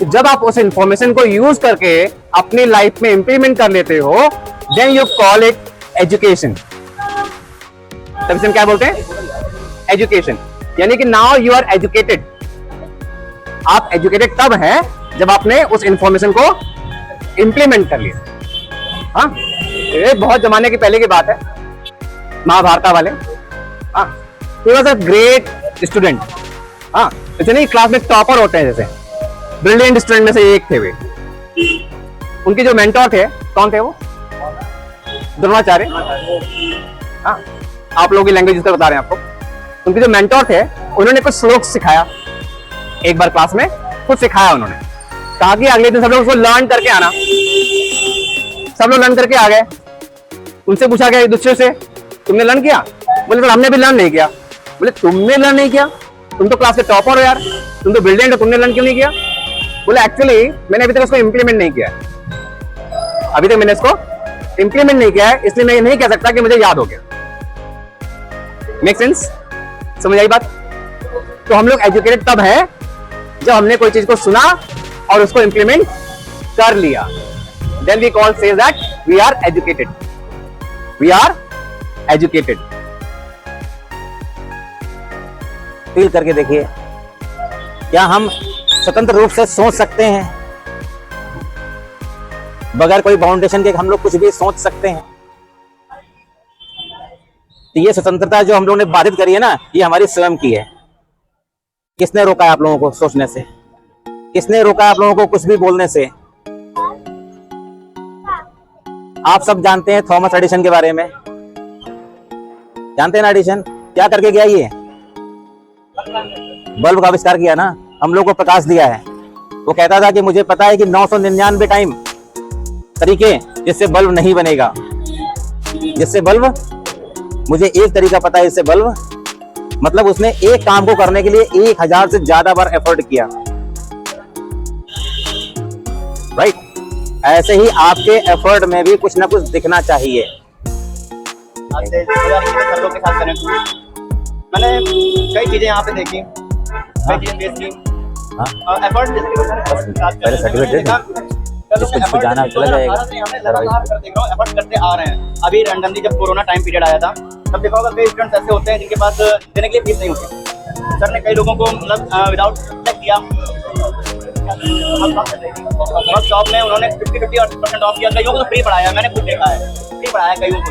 जब आप उस इंफॉर्मेशन को यूज करके अपनी लाइफ में इंप्लीमेंट कर लेते हो, then you call it education. तब इसे क्या बोलते हैं? एजुकेशन। यानी कि नाउ यू आर एजुकेटेड। आप एजुकेटेड तब है जब आपने उस इंफॉर्मेशन को इंप्लीमेंट कर लिया। हाँ, ये बहुत जमाने की पहले की बात है, महाभारत वाले। हाँ, he was a great student. हाँ, जैसे नहीं क्लास में टॉपर होते हैं, जैसे ब्रिलियंट स्टूडेंट में से एक थे वे। उनके जो मेंटोर थे, कौन थे वो? द्रोणाचार्य। हाँ, आप लोगों की लैंग्वेज बता रहे हैं आपको। उनके जो मेंटोर थे, उन्होंने कुछ श्लोक सिखाया एक बार क्लास में, कुछ सिखाया उन्होंने। कहा कि अगले दिन सब लोग उसको लर्न करके आना। सब लोग लर्न करके आ गए। उनसे पूछा गया एक दूसरे से, तुमने लर्न किया? बोले तो हमने भी लर्न नहीं किया। बोले तुमने लर्न नहीं किया? तुम तो क्लास के टॉपर हो यार, तुम तो ब्रिलियंट हो, तुमने लर्न क्यों नहीं किया? बोले एक्चुअली मैंने अभी तक उसको इंप्लीमेंट नहीं किया है। अभी तक मैंने इसको इंप्लीमेंट नहीं किया है, इसलिए मैं नहीं कह सकता कि मुझे याद हो गया। Make sense? समझ आई बात? तो हम लोग एजुकेटेड तब है जब हमने कोई चीज को सुना और उसको इंप्लीमेंट कर लिया। देन वी कॉल से that we are educated. We are educated. Feel करके देखिए, क्या हम स्वतंत्र रूप से सोच सकते हैं? बगैर कोई बाउंडेशन के हम लोग कुछ भी सोच सकते हैं? तो ये स्वतंत्रता जो हम लोगों ने बाधित करी है ना, ये हमारी स्वयं की है। किसने रोका है आप लोगों को सोचने से? किसने रोका है आप लोगों को कुछ भी बोलने से? आप सब जानते हैं थॉमस एडिसन के बारे में। जानते हैं ना एडिसन क्या करके गया? ये बल्ब का आविष्कार किया ना, हम लोग को प्रकाश दिया है। वो कहता था कि मुझे पता है कि 999 टाइम तरीके जिससे बल्ब नहीं बनेगा, जिससे बल्ब, मुझे एक तरीका पता है इससे बल्ब, मतलब उसने एक काम को करने के लिए 1000 से ज्यादा बार एफर्ट किया। राइट? ऐसे ही आपके एफर्ट में भी कुछ ना कुछ दिखना चाहिए। मैंने कई चीजें यहाँ पे देखी, कई चीजें फेस की। एफर्ट पहले सर्टिफिकेट जिसको जाना चला जाएगा। एफर्ट करते आ रहे हैं। अभी रैंडमली जब कोरोना टाइम पीरियड आया था, तब देखा होगा कई स्टूडेंट्स ऐसे होते हैं जिनके पास देने के लिए फीस नहीं होती। सर ने कई लोगों को मतलब विदाउट चेक किया, शॉप में उन्होंने 50% ऑफ किया। कईयों को तो फ्री पढ़ाया, मैंने खुद देखा है, फ्री पढ़ाया कईयों को।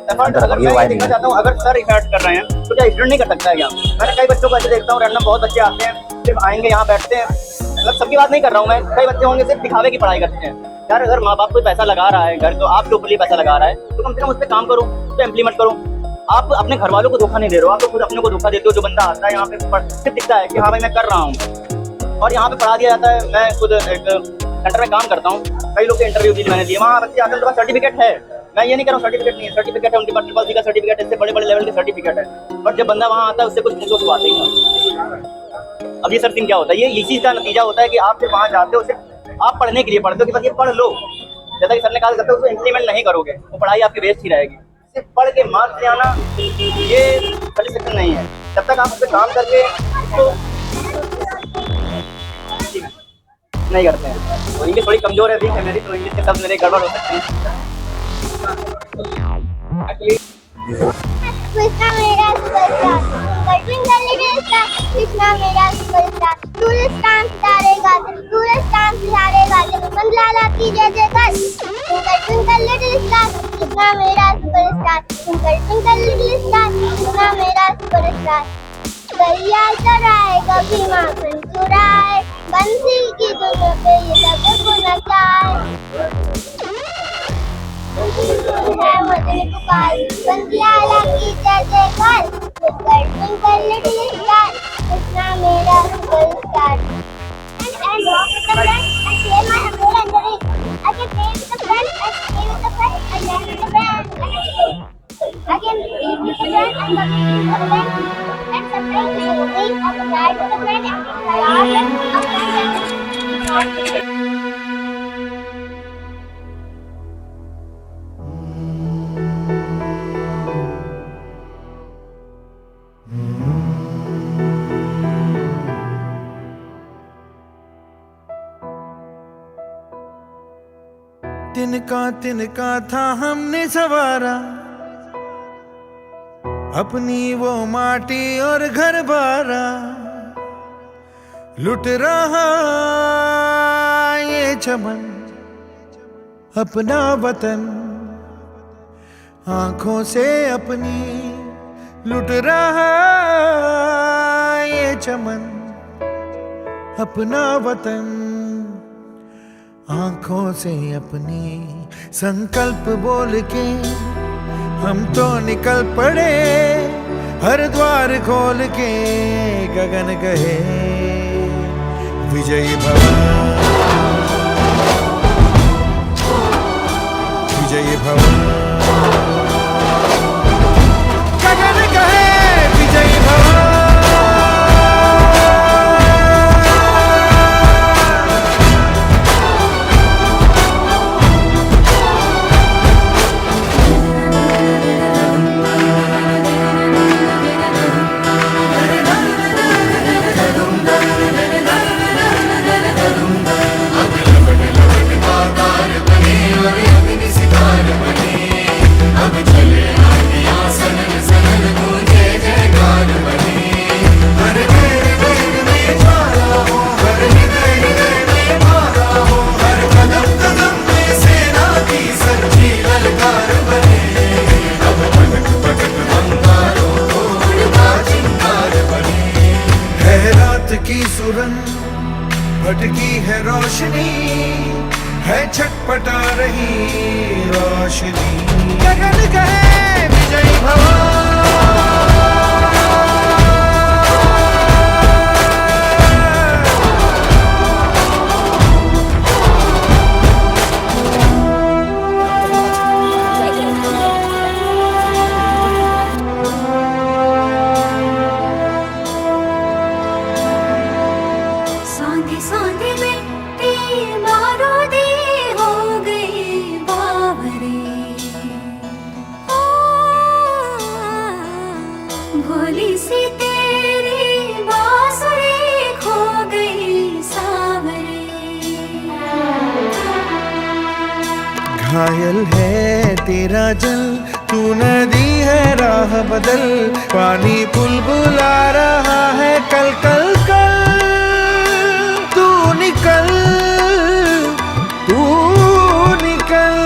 अगर मैं देखना चाहता हूँ, अगर सर इफर्ट कर रहे हैं तो क्या स्टूडेंट नहीं कर सकता है क्या? मैंने कई बच्चों को ऐसे देखता हूँ, रैंडम बहुत बच्चे आते हैं, सिर्फ आएंगे यहाँ बैठते हैं। मतलब सबकी बात नहीं कर रहा हूँ मैं, कई बच्चे होंगे सिर्फ दिखावे की पढ़ाई करते हैं। यार अगर माँ बाप कोई पैसा लगा रहा है, घर तो आपके ऊपर ही पैसा लगा रहा है, तो कम से कम उस पर काम करो, उस पर इम्प्लीमेंट करो। आप अपने घर वालों को धोखा नहीं दे रहे हो, आप तो खुद अपने को धोखा देते हो। जो बंदा आता है यहाँ पे सिर्फ दिखता है कि हाँ भाई मैं कर रहा हूँ, और यहाँ पे पढ़ा दिया जाता है। मैं खुद एक सेंटर में काम करता हूँ, कई लोग के इंटरव्यू भी मैंने दिए, वहाँ बच्चे आकर उनके पास सर्टिफिकेट है। मैं ये नहीं कर रहा हूँ सर्टिफिकेट नहीं है, सर्टिफिकेट है उनके पास, ट्रिपल सी का सर्टिफिकेट है, इससे बड़े बड़े लेवल के सर्टिफिकेट है। बट जब बंदा वहाँ आता है उससे कुछ पूछो तो आते ही नहीं। अब ये सर सीन क्या होता है? ये इसी का नतीजा होता है कि आप सिर्फ वहाँ जाते हो, सिर्फ आप पढ़ने के लिए पढ़ते हो कि बस ये पढ़ लो। जैसा कि सर ने कहा करते हो, उसको इम्प्लीमेंट नहीं करोगे, वो पढ़ाई आपकी वेस्ट ही रहेगी। सिर्फ पढ़ के मार्क्स ले आना ये सेटिस्फैक्शन नहीं है। जब तक आप उस पर काम करके तो नहीं करते हैं। तो इंग्लिश थोड़ी कमजोर है, वीक है मेरी, तो इंग्लिश के शब्द मेरे गड़बड़ हो सकते हैं। कृष्णा मेरा superstar, twinkle little star, Krishna मेरा सुपरस्टार, सूरज चांद सितारे गाते, सूरज चांद सितारे गाते, मंगलाला की जय जयकार। Twinkle twinkle little star, Krishna मेरा superstar, twinkle twinkle little star, Krishna मेरा सुपरस्टार। गैया चराए कभी माखन चुराए, बंसी की धुन पे ये सबको नचाए। मदन पुकार, बंसियाला की जय जयकार। Twinkle twinkle little star, Krishna मेरा superstar. And walk with the friend and share my umbrella in the rain. I can play with the friend and stay with the friend and dance with the friend and I can eat with the friend and come with the friend. And sometimes we will meet and ride with the friend and fly off and up and तिनका था हमने सवारा, अपनी वो माटी और घर बारा। लुट रहा ये चमन अपना वतन, आंखों से अपनी लुट रहा ये चमन अपना वतन, आंखों से अपनी। संकल्प बोल के हम तो निकल पड़े, हर द्वार खोल के गगन कहे विजयी भव, विजयी भव, गगन कहे विजयी भव। की सुरंग भटकी है रोशनी, है छटपटा रही रोशनी, गगन कहे विजयी भव। भोली सी तेरी बांसुरी खो गई सावरे। घायल है तेरा जल, तू नदी है राह बदल, पानी बुलबुला रहा है कल कल कल। तू निकल, तू निकल,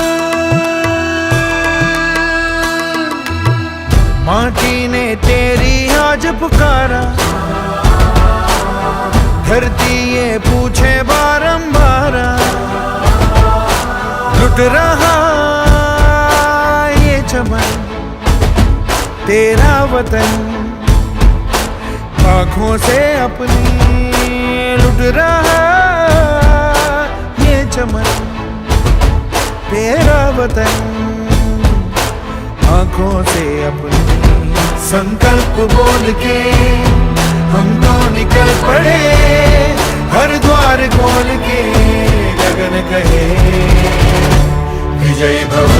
माटी ने तेरी आज पुकारा, धरती ये पूछे बारंबार, लुट रहा ये चमन तेरा वतन, आँखों से अपनी लुट रहा ये चमन तेरा वतन, आँखों से अपनी। संकल्प बोल के हम तो निकल पड़े, हर द्वार खोल के गगन कहे विजयी भव।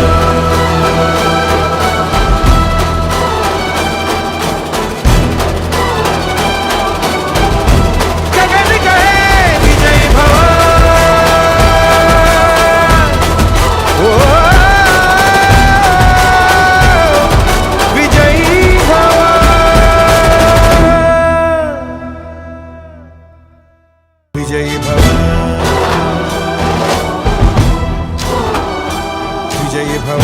गगन कहे विजयी भव। विजयी भव, विजयी भव।